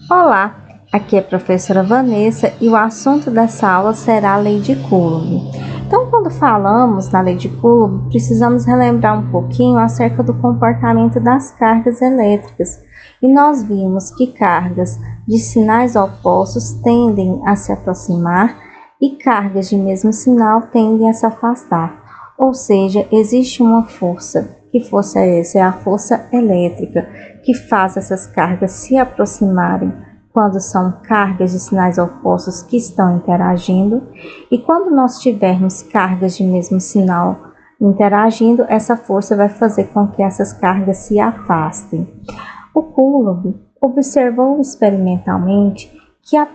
Olá, aqui é a professora Vanessa e o assunto dessa aula será a lei de Coulomb. Então, quando falamos na lei de Coulomb, precisamos relembrar um pouquinho acerca do comportamento das cargas elétricas. E nós vimos que cargas de sinais opostos tendem a se aproximar e cargas de mesmo sinal tendem a se afastar. Ou seja, existe uma força. Que força é essa? É a força elétrica que faz essas cargas se aproximarem quando são cargas de sinais opostos que estão interagindo, e quando nós tivermos cargas de mesmo sinal interagindo, essa força vai fazer com que essas cargas se afastem. O Coulomb observou experimentalmente que a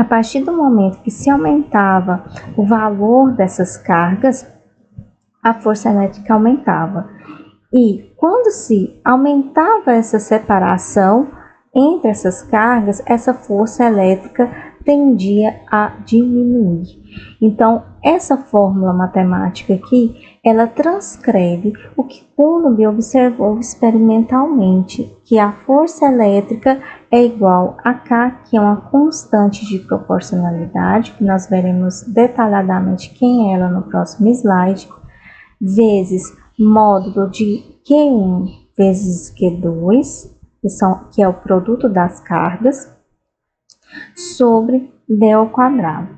partir do momento que se aumentava o valor dessas cargas, a força elétrica aumentava. E quando se aumentava essa separação entre essas cargas, essa força elétrica tendia a diminuir. Então, essa fórmula matemática aqui, ela transcreve o que Coulomb observou experimentalmente, que a força elétrica é igual a K, que é uma constante de proporcionalidade, que nós veremos detalhadamente quem é ela no próximo slide, vezes módulo de Q1 vezes Q2, que é o produto das cargas, sobre D ao quadrado.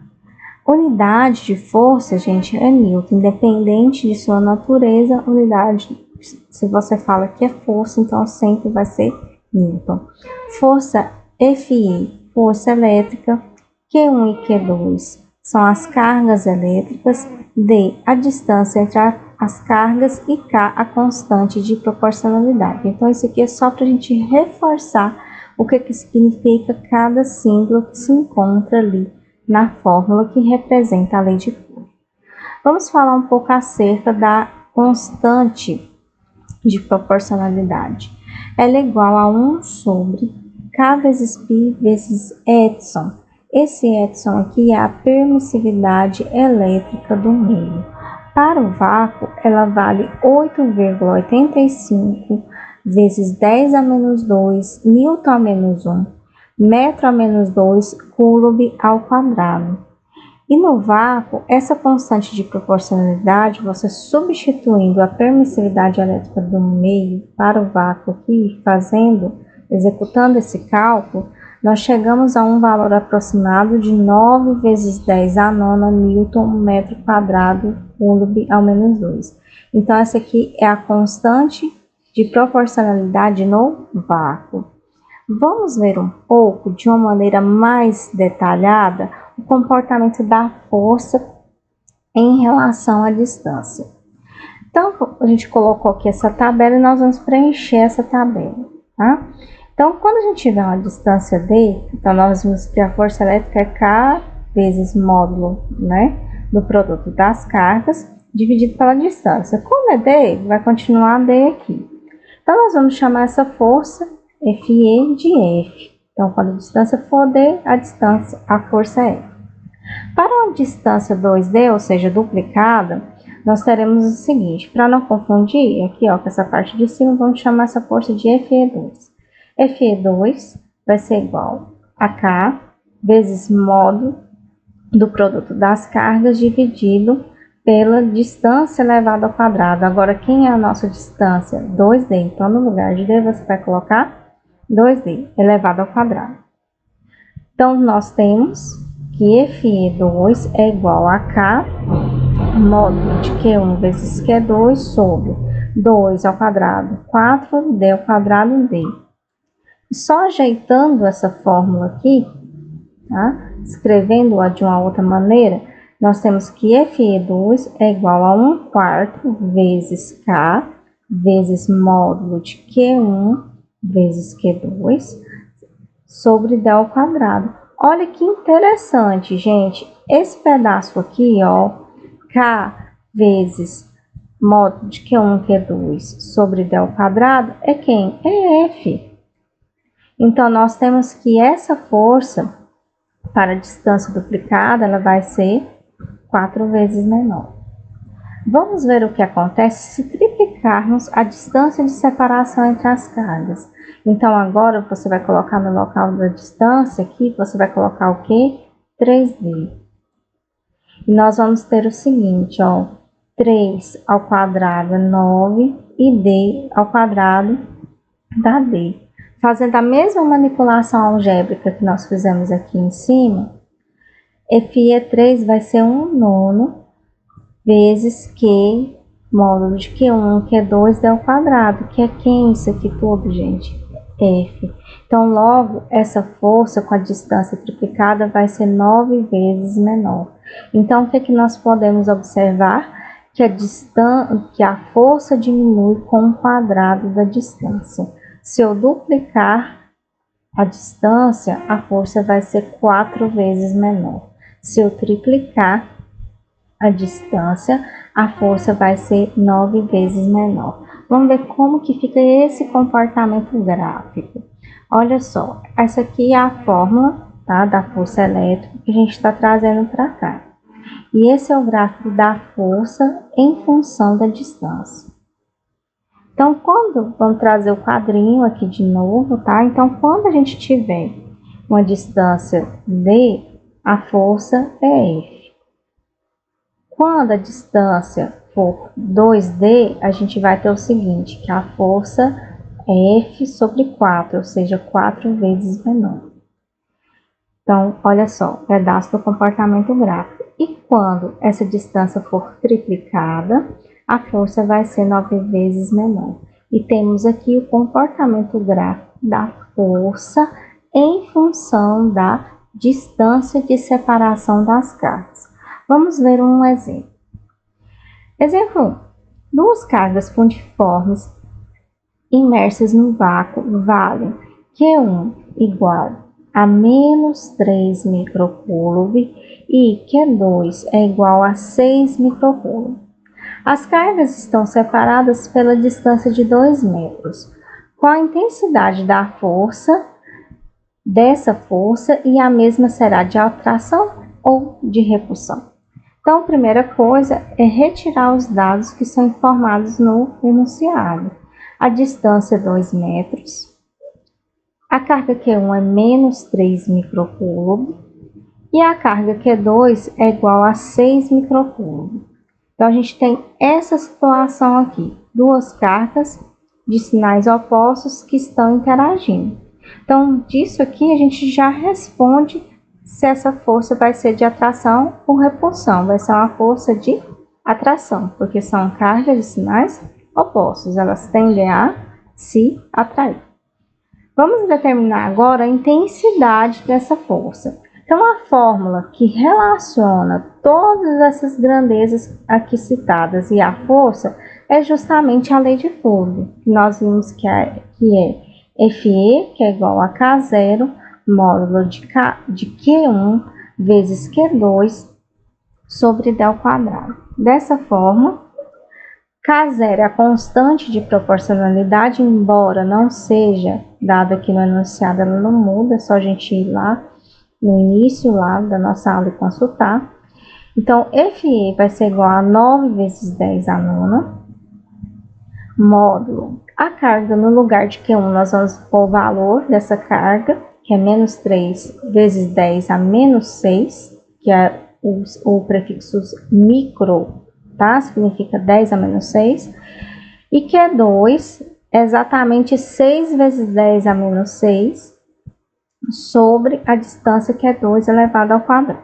Unidade de força, gente, é Newton, independente de sua natureza, unidade, se você fala que é força, então sempre vai ser Newton. Força FI, força elétrica, Q1 e Q2 são as cargas elétricas, D, a distância entre as cargas, e K, a constante de proporcionalidade. Então, isso aqui é só para a gente reforçar o que significa cada símbolo que se encontra ali na fórmula que representa a lei de Coulomb. Vamos falar um pouco acerca da constante de proporcionalidade. Ela é igual a 1 sobre K vezes π vezes Epsilon. Esse Epsilon aqui é a permissividade elétrica do meio. Para o vácuo, ela vale 8,85 vezes 10 a menos 2, Newton a menos 1, metro a menos 2, Coulomb ao quadrado. E no vácuo, essa constante de proporcionalidade, você substituindo a permissividade elétrica do meio para o vácuo aqui, executando esse cálculo, nós chegamos a um valor aproximado de 9 vezes 10 a nona Newton metro quadrado Coulomb ao menos 2. Então, essa aqui é a constante de proporcionalidade no vácuo. Vamos ver um pouco, de uma maneira mais detalhada, o comportamento da força em relação à distância. Então, a gente colocou aqui essa tabela e nós vamos preencher essa tabela, tá? Então, quando a gente tiver uma distância D, então nós vimos que a força elétrica é K vezes módulo, né, do produto das cargas, dividido pela distância. Como é D, vai continuar D aqui. Então, nós vamos chamar essa força FE de F. Então, quando a distância for D, a força é F. Para uma distância 2D, ou seja, duplicada, nós teremos o seguinte, para não confundir, aqui ó, com essa parte de cima, vamos chamar essa força de FE2. FE2 vai ser igual a K vezes módulo do produto das cargas dividido pela distância elevada ao quadrado. Agora, quem é a nossa distância? 2D. Então, no lugar de D, você vai colocar 2D elevado ao quadrado. Então, nós temos que FE2 é igual a K módulo de Q1 vezes Q2 sobre 2 ao quadrado, 4D ao quadrado D. Só ajeitando essa fórmula aqui, tá? Escrevendo-a de uma outra maneira, nós temos que FE2 é igual a 1/4 vezes K vezes módulo de Q1 vezes Q2 sobre D ao quadrado. Olha que interessante, gente. Esse pedaço aqui, ó, K vezes módulo de Q1, Q2 sobre D ao quadrado, é quem? É F. Então, nós temos que essa força, para a distância duplicada, ela vai ser 4 vezes menor. Vamos ver o que acontece se triplicarmos a distância de separação entre as cargas. Então, agora você vai colocar no local da distância aqui, você vai colocar o quê? 3D. E nós vamos ter o seguinte, ó, 3 ao quadrado é 9 e D ao quadrado dá D. Fazendo a mesma manipulação algébrica que nós fizemos aqui em cima, Φe3 vai ser 1/9 vezes Q, módulo de Q1, Q2, D ao quadrado, que é quem isso aqui tudo, gente? F. Então, logo, essa força com a distância triplicada vai ser 9 vezes menor. Então, o que é que nós podemos observar? Que a força diminui com o quadrado da distância. Se eu duplicar a distância, a força vai ser 4 vezes menor. Se eu triplicar a distância, a força vai ser 9 vezes menor. Vamos ver como que fica esse comportamento gráfico. Olha só, essa aqui é a fórmula, tá, da força elétrica que a gente está trazendo para cá. E esse é o gráfico da força em função da distância. Então, vamos trazer o quadrinho aqui de novo, tá? Então, quando a gente tiver uma distância D, a força é F. Quando a distância for 2D, a gente vai ter o seguinte, que a força é F sobre 4, ou seja, 4 vezes menor. Então, olha só, pedaço do comportamento gráfico. E quando essa distância for triplicada, a força vai ser 9 vezes menor. E temos aqui o comportamento gráfico da força em função da distância de separação das cargas. Vamos ver um exemplo. Exemplo 1. Duas cargas puntiformes imersas no vácuo valem Q1 igual a menos 3 microcoulomb e Q2 é igual a 6 microcoulomb. As cargas estão separadas pela distância de 2 metros. Qual a intensidade da força, dessa força, e a mesma será de atração ou de repulsão? Então, a primeira coisa é retirar os dados que são informados no enunciado. A distância é 2 metros, a carga Q1 é menos 3 microcoulomb e a carga Q2 é igual a 6 microcoulomb. Então, a gente tem essa situação aqui, duas cargas de sinais opostos que estão interagindo. Então, disso aqui a gente já responde se essa força vai ser de atração ou repulsão. Vai ser uma força de atração, porque são cargas de sinais opostos, elas tendem a se atrair. Vamos determinar agora a intensidade dessa força. Então, a fórmula que relaciona todas essas grandezas aqui citadas e a força é justamente a lei de Coulomb, que nós vimos que é Fe, que é igual a K0, módulo de Q1 vezes Q2 sobre D ao quadrado. Dessa forma, K0 é a constante de proporcionalidade, embora não seja dada aqui no enunciado, ela não muda, é só a gente ir lá no início lá da nossa aula e consultar. Então, Fe vai ser igual a 9 vezes 10 à nona, módulo. A carga no lugar de Q1, nós vamos pôr o valor dessa carga, que é menos 3 vezes 10 a menos 6, que é o prefixo micro, tá? Significa 10 a menos 6. E Q2 é exatamente 6 vezes 10 a menos 6, sobre a distância Q2 elevado ao quadrado.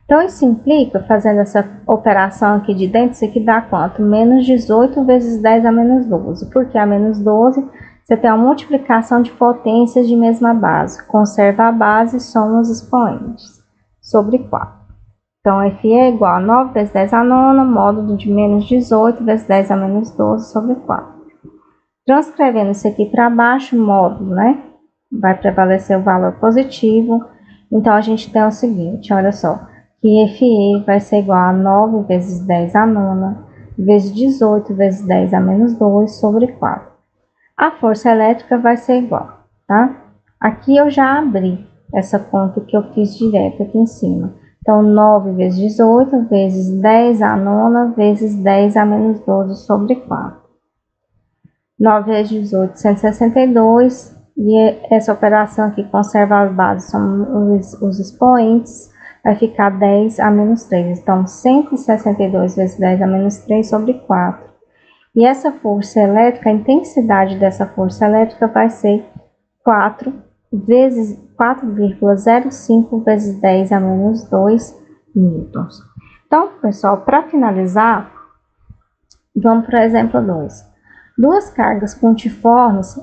Então, isso implica, fazendo essa operação aqui de dentro, isso aqui dá quanto? Menos 18 vezes 10 a menos 12. Porque a menos 12, você tem uma multiplicação de potências de mesma base. Conserva a base e soma os expoentes. Sobre 4. Então, Fe é igual a 9 vezes 10 a nona, módulo de menos 18 vezes 10 a menos 12 sobre 4. Transcrevendo isso aqui para baixo, módulo, né? Vai prevalecer o valor positivo. Então, a gente tem o seguinte, olha só, que Fe vai ser igual a 9 vezes 10 a nona, vezes 18 vezes 10 a menos 2 sobre 4. A força elétrica vai ser igual, tá? Aqui eu já abri essa conta que eu fiz direto aqui em cima. Então, 9 vezes 18 vezes 10 a nona vezes 10 a menos 12 sobre 4. 9 vezes 18, 162. E essa operação aqui conserva as bases, são os expoentes, vai ficar 10 a menos 3. Então, 162 vezes 10 a menos 3 sobre 4. E essa força elétrica, a intensidade dessa força elétrica vai ser 4,05 vezes 10 a menos 2 newtons. Então, pessoal, para finalizar, vamos para o exemplo 2. Duas cargas pontiformes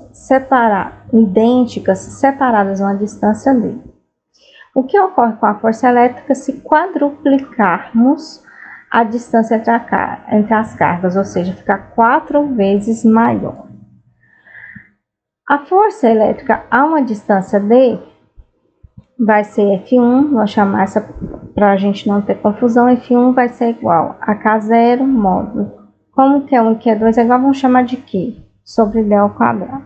idênticas, separadas a uma distância d. O que ocorre com a força elétrica se quadruplicarmos a distância entre as cargas, ou seja, ficar 4 vezes maior? A força elétrica a uma distância d vai ser F1, vou chamar essa para a gente não ter confusão, F1 vai ser igual a K0 módulo. Como que é 1 e que é 2 é igual, vamos chamar de Q sobre D ao quadrado.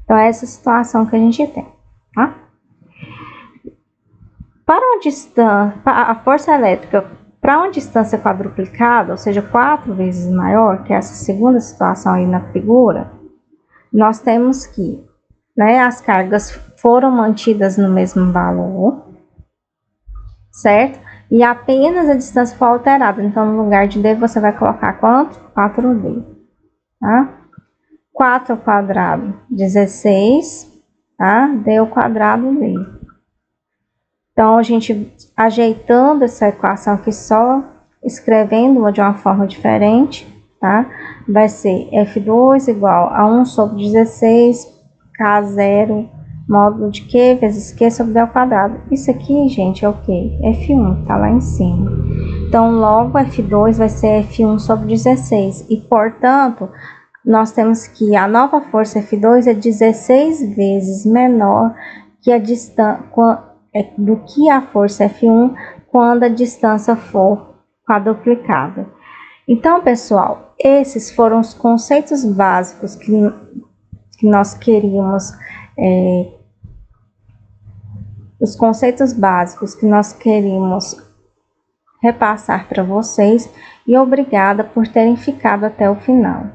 Então, é essa situação que a gente tem, tá? Para uma distância, a força elétrica para uma distância quadruplicada, ou seja, 4 vezes maior, que é essa segunda situação aí na figura, nós temos que, né, as cargas foram mantidas no mesmo valor, certo? E apenas a distância foi alterada. Então, no lugar de D, você vai colocar quanto? 4D, tá? 4 ao quadrado, 16, tá? D ao quadrado, D. Então, a gente ajeitando essa equação aqui só, escrevendo de uma forma diferente, tá? Vai ser F2 igual a 1 sobre 16, K0, módulo de Q vezes Q sobre D ao quadrado. Isso aqui, gente, é o quê? F1, tá lá em cima. Então, logo, F2 vai ser F1 sobre 16. E, portanto, nós temos que a nova força F2 é 16 vezes menor que a distância do que a força F1 quando a distância for quadruplicada. Então, pessoal, esses foram os conceitos básicos que nós queríamos repassar para vocês, e obrigada por terem ficado até o final.